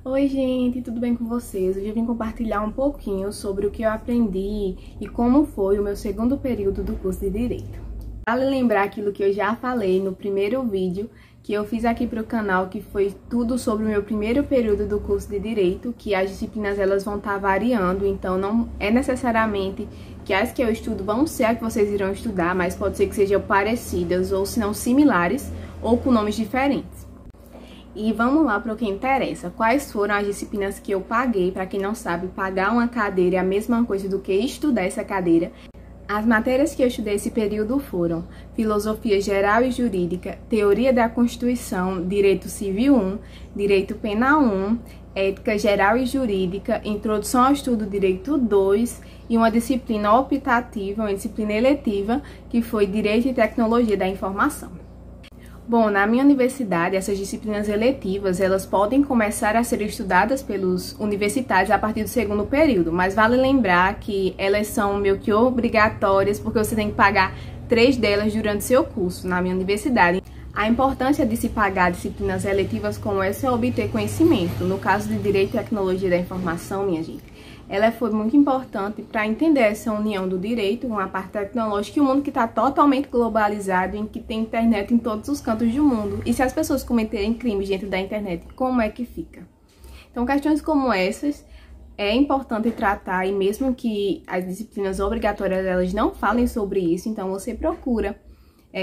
Oi gente, tudo bem com vocês? Hoje eu vim compartilhar um pouquinho sobre o que eu aprendi e como foi o meu segundo período do curso de Direito. Vale lembrar aquilo que eu já falei no primeiro vídeo que eu fiz aqui para o canal, que foi tudo sobre o meu primeiro período do curso de Direito, que as disciplinas elas vão estar variando, então não é necessariamente que as que eu estudo vão ser as que vocês irão estudar, mas pode ser que sejam parecidas ou se não similares ou com nomes diferentes. E vamos lá para o que interessa. Quais foram as disciplinas que eu paguei? Para quem não sabe, pagar uma cadeira é a mesma coisa do que estudar essa cadeira. As matérias que eu estudei esse período foram Filosofia Geral e Jurídica, Teoria da Constituição, Direito Civil 1, Direito Penal 1, Ética Geral e Jurídica, Introdução ao Estudo Direito 2 e uma disciplina optativa, uma disciplina eletiva, que foi Direito e Tecnologia da Informação. Bom, na minha universidade, essas disciplinas eletivas, elas podem começar a ser estudadas pelos universitários a partir do segundo período, mas vale lembrar que elas são meio que obrigatórias, porque você tem que pagar 3 delas durante seu curso na minha universidade. A importância de se pagar disciplinas eletivas como essa é obter conhecimento. No caso de Direito e Tecnologia da Informação, minha gente, ela foi muito importante para entender essa união do direito com a parte tecnológica e um mundo que está totalmente globalizado, em que tem internet em todos os cantos do mundo. E se as pessoas cometerem crimes dentro da internet, como é que fica? Então, questões como essas é importante tratar, e mesmo que as disciplinas obrigatórias elas não falem sobre isso, então você procura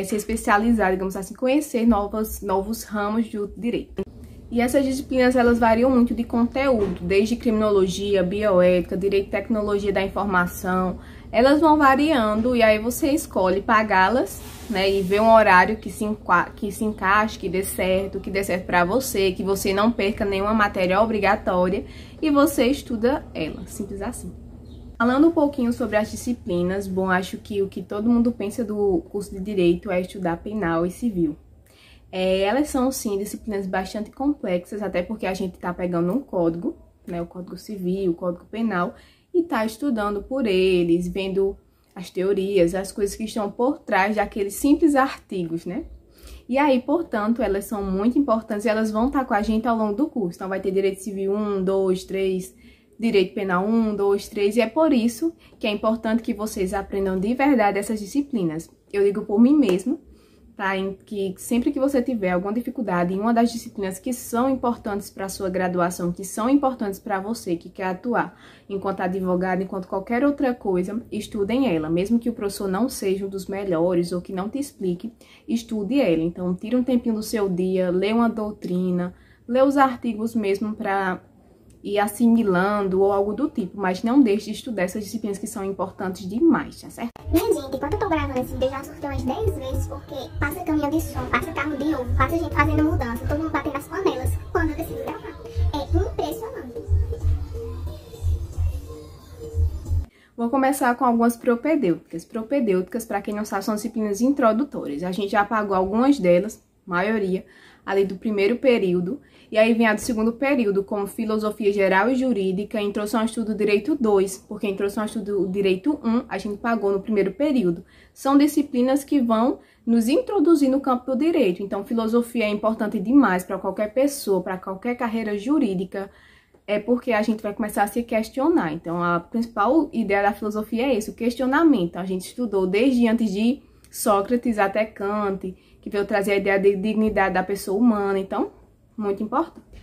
se especializar, digamos assim, conhecer novos ramos do direito. E essas disciplinas, elas variam muito de conteúdo, desde criminologia, bioética, direito e tecnologia da informação. Elas vão variando e aí você escolhe pagá-las, né, e ver um horário que se encaixe, que dê certo para você, que você não perca nenhuma matéria obrigatória e você estuda ela, simples assim. Falando um pouquinho sobre as disciplinas, bom, acho que o que todo mundo pensa do curso de Direito é estudar penal e civil. Elas são, sim, disciplinas bastante complexas, até porque a gente está pegando um código, né, o Código Civil, o Código Penal, e está estudando por eles, vendo as teorias, as coisas que estão por trás daqueles simples artigos, né? E aí, portanto, elas são muito importantes e elas vão estar com a gente ao longo do curso. Então, vai ter Direito Civil 1, 2, 3, Direito Penal 1, 2, 3, e é por isso que é importante que vocês aprendam de verdade essas disciplinas. Eu digo por mim mesmo, tá? Que sempre que você tiver alguma dificuldade em uma das disciplinas que são importantes para a sua graduação, que são importantes para você que quer atuar enquanto advogado, enquanto qualquer outra coisa, estudem ela. Mesmo que o professor não seja um dos melhores ou que não te explique, estude ela. Então, tira um tempinho do seu dia, lê uma doutrina, lê os artigos mesmo para ir assimilando ou algo do tipo, mas não deixe de estudar essas disciplinas que são importantes demais, tá certo? Minha gente, enquanto eu tô gravando esse vídeo, eu já surtei umas 10 vezes, porque passa caminhão de som, passa carro de ovo, passa gente fazendo mudança, todo mundo batendo as panelas, quando eu decido gravar. É impressionante. Vou começar com algumas propedêuticas. Propedêuticas, para quem não sabe, são disciplinas introdutórias. A gente já pagou algumas delas, maioria, ali do primeiro período, e aí vem a do segundo período, como Filosofia Geral e Jurídica, Introdução ao Estudo do Direito 2, porque Introdução ao Estudo do Direito 1 a gente pagou no primeiro período. São disciplinas que vão nos introduzir no campo do direito, então filosofia é importante demais para qualquer pessoa, para qualquer carreira jurídica, é porque a gente vai começar a se questionar. Então, a principal ideia da filosofia é isso, o questionamento. A gente estudou desde antes de Sócrates até Kant, que veio trazer a ideia de dignidade da pessoa humana, então, muito importante.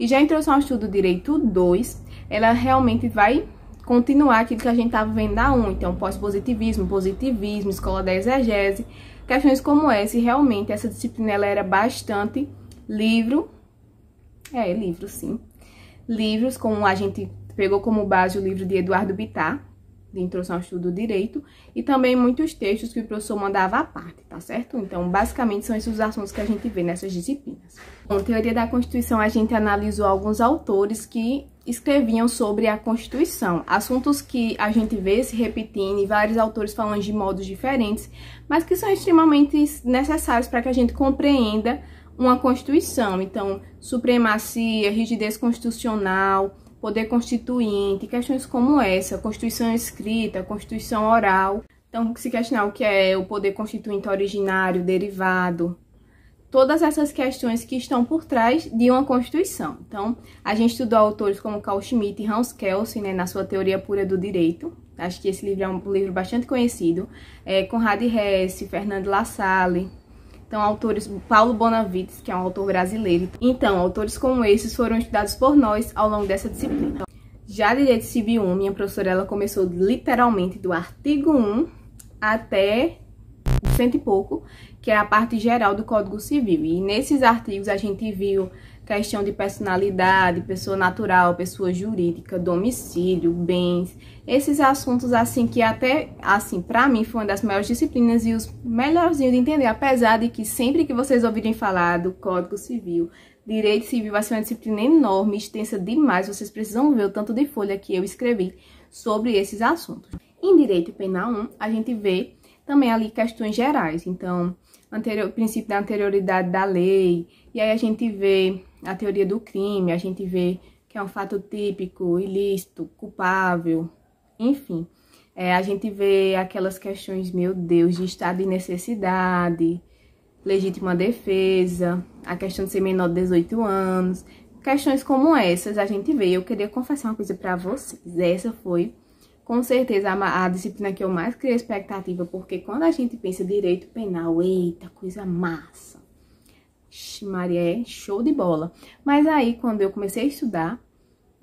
E já a Introdução ao Estudo do Direito 2, ela realmente vai continuar aquilo que a gente estava vendo na 1, então, pós-positivismo, positivismo, escola da exegese, questões como essa, e realmente essa disciplina ela era bastante livro, sim, livros, como a gente pegou como base o livro de Eduardo Bittar, de Introdução ao Estudo do Direito, e também muitos textos que o professor mandava à parte, tá certo? Então, basicamente, são esses os assuntos que a gente vê nessas disciplinas. Bom, Teoria da Constituição, a gente analisou alguns autores que escreviam sobre a Constituição, assuntos que a gente vê se repetindo e vários autores falando de modos diferentes, mas que são extremamente necessários para que a gente compreenda uma Constituição. Então, supremacia, rigidez constitucional, poder constituinte, questões como essa, Constituição escrita, Constituição oral. Então, se questionar o que é o poder constituinte originário, derivado, todas essas questões que estão por trás de uma Constituição. Então, a gente estudou autores como Carl Schmitt e Hans Kelsen, né, na sua Teoria Pura do Direito. Acho que esse livro é um livro bastante conhecido. Conrad Hesse, Fernando La Salle. Então, autores, Paulo Bonavides, que é um autor brasileiro. Então, autores como esses foram estudados por nós ao longo dessa disciplina. Já Direito Civil 1, minha professora, ela começou literalmente do artigo 1 até cento e pouco, que é a parte geral do Código Civil. E nesses artigos a gente viu questão de personalidade, pessoa natural, pessoa jurídica, domicílio, bens, esses assuntos assim que até, assim, pra mim foi uma das maiores disciplinas e os melhorzinhos de entender, apesar de que sempre que vocês ouvirem falar do Código Civil, Direito Civil vai ser uma disciplina enorme, extensa demais, vocês precisam ver o tanto de folha que eu escrevi sobre esses assuntos. Em Direito Penal 1, a gente vê também ali questões gerais, então, princípio da anterioridade da lei, e aí a gente vê a teoria do crime, a gente vê que é um fato típico, ilícito, culpável, enfim. A gente vê aquelas questões, meu Deus, de estado de necessidade, legítima defesa, a questão de ser menor de 18 anos, questões como essas a gente vê. Eu queria confessar uma coisa pra vocês, essa foi com certeza a disciplina que eu mais criei expectativa, porque quando a gente pensa direito penal, eita, coisa massa. Maria, é show de bola. Mas aí, quando eu comecei a estudar,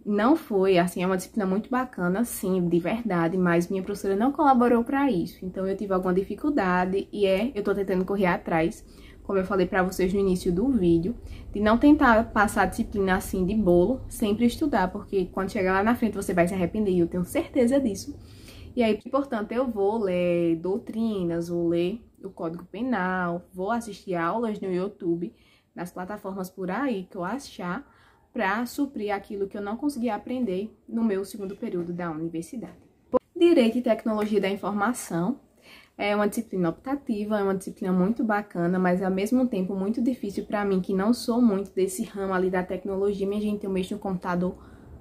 não foi, assim, é uma disciplina muito bacana, sim, de verdade, mas minha professora não colaborou para isso. Então, eu tive alguma dificuldade e eu tô tentando correr atrás, como eu falei para vocês no início do vídeo, de não tentar passar a disciplina assim de bolo, sempre estudar, porque quando chegar lá na frente você vai se arrepender, e eu tenho certeza disso. E aí, portanto, eu vou ler doutrinas, vou ler o Código Penal, vou assistir aulas no YouTube, nas plataformas por aí que eu achar, para suprir aquilo que eu não consegui aprender no meu segundo período da universidade. Direito e Tecnologia da Informação é uma disciplina optativa, é uma disciplina muito bacana, mas ao mesmo tempo muito difícil para mim, que não sou muito desse ramo ali da tecnologia. Minha gente, eu mexo no computador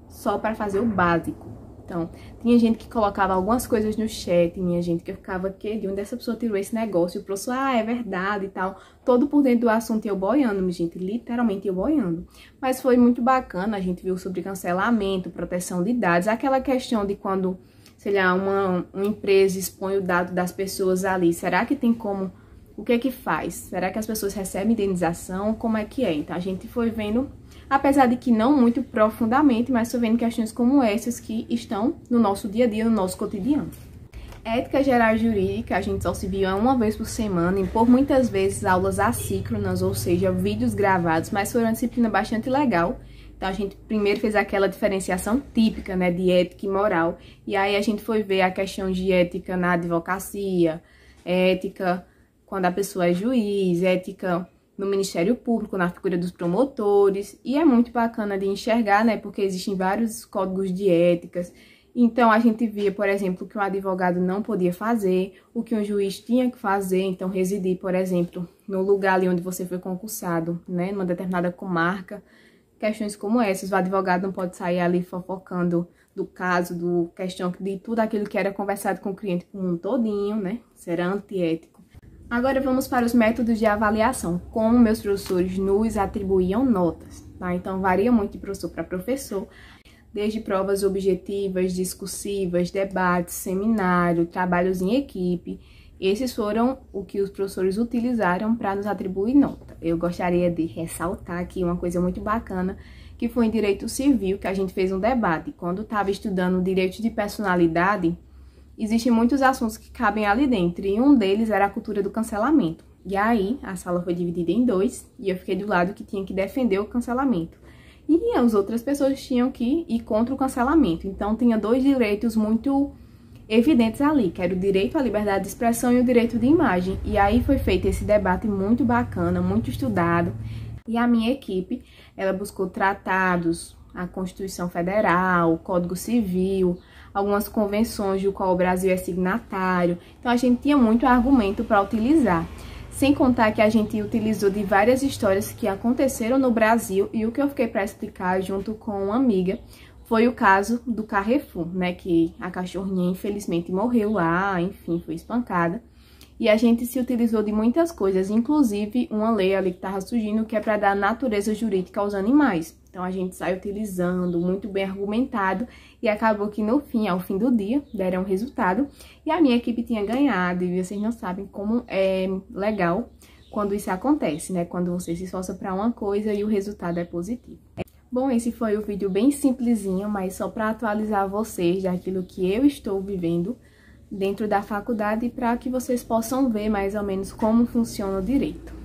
só para fazer o básico. Então, tinha gente que colocava algumas coisas no chat, minha gente, que eu ficava, de onde essa pessoa tirou esse negócio? O professor, é verdade e tal, todo por dentro do assunto, eu boiando, minha gente, literalmente eu boiando. Mas foi muito bacana, a gente viu sobre cancelamento, proteção de dados, aquela questão de quando, sei lá, uma empresa expõe o dado das pessoas ali, será que tem como, o que é que faz? Será que as pessoas recebem indenização? Como é que é? Então, a gente foi vendo, apesar de que não muito profundamente, mas estou vendo questões como essas que estão no nosso dia a dia, no nosso cotidiano. Ética Geral Jurídica, a gente só se viu uma vez por semana, e por muitas vezes aulas assíncronas, ou seja, vídeos gravados, mas foi uma disciplina bastante legal. Então, a gente primeiro fez aquela diferenciação típica, né, de ética e moral, e aí a gente foi ver a questão de ética na advocacia, ética quando a pessoa é juiz, ética no Ministério Público, na figura dos promotores, e é muito bacana de enxergar, né, porque existem vários códigos de éticas. Então, a gente via, por exemplo, o que um advogado não podia fazer, o que um juiz tinha que fazer, então residir, por exemplo, no lugar ali onde você foi concursado, né, numa determinada comarca, questões como essas. O advogado não pode sair ali fofocando do caso, de tudo aquilo que era conversado com o cliente por um todinho, né, será antiético. Agora vamos para os métodos de avaliação, como meus professores nos atribuíam notas, tá? Então varia muito de professor para professor, desde provas objetivas, discursivas, debates, seminário, trabalhos em equipe. Esses foram o que os professores utilizaram para nos atribuir nota. Eu gostaria de ressaltar aqui uma coisa muito bacana, que foi em Direito Civil, que a gente fez um debate. Quando estava estudando Direito de Personalidade, existem muitos assuntos que cabem ali dentro, e um deles era a cultura do cancelamento. E aí, a sala foi dividida em dois, e eu fiquei do lado que tinha que defender o cancelamento. E as outras pessoas tinham que ir contra o cancelamento. Então, tinha dois direitos muito evidentes ali, que era o direito à liberdade de expressão e o direito de imagem. E aí foi feito esse debate muito bacana, muito estudado. E a minha equipe, ela buscou tratados, a Constituição Federal, o Código Civil, algumas convenções do qual o Brasil é signatário. Então, a gente tinha muito argumento para utilizar. Sem contar que a gente utilizou de várias histórias que aconteceram no Brasil, e o que eu fiquei para explicar junto com uma amiga foi o caso do Carrefour, né, que a cachorrinha infelizmente morreu lá, enfim, foi espancada. E a gente se utilizou de muitas coisas, inclusive uma lei ali que estava surgindo, que é para dar natureza jurídica aos animais. Então, a gente sai utilizando, muito bem argumentado, e acabou que no fim, ao fim do dia, deram um resultado. E a minha equipe tinha ganhado, e vocês não sabem como é legal quando isso acontece, né? Quando você se esforça para uma coisa e o resultado é positivo. Bom, esse foi o vídeo bem simplesinho, mas só para atualizar vocês daquilo que eu estou vivendo dentro da faculdade, para que vocês possam ver mais ou menos como funciona o direito.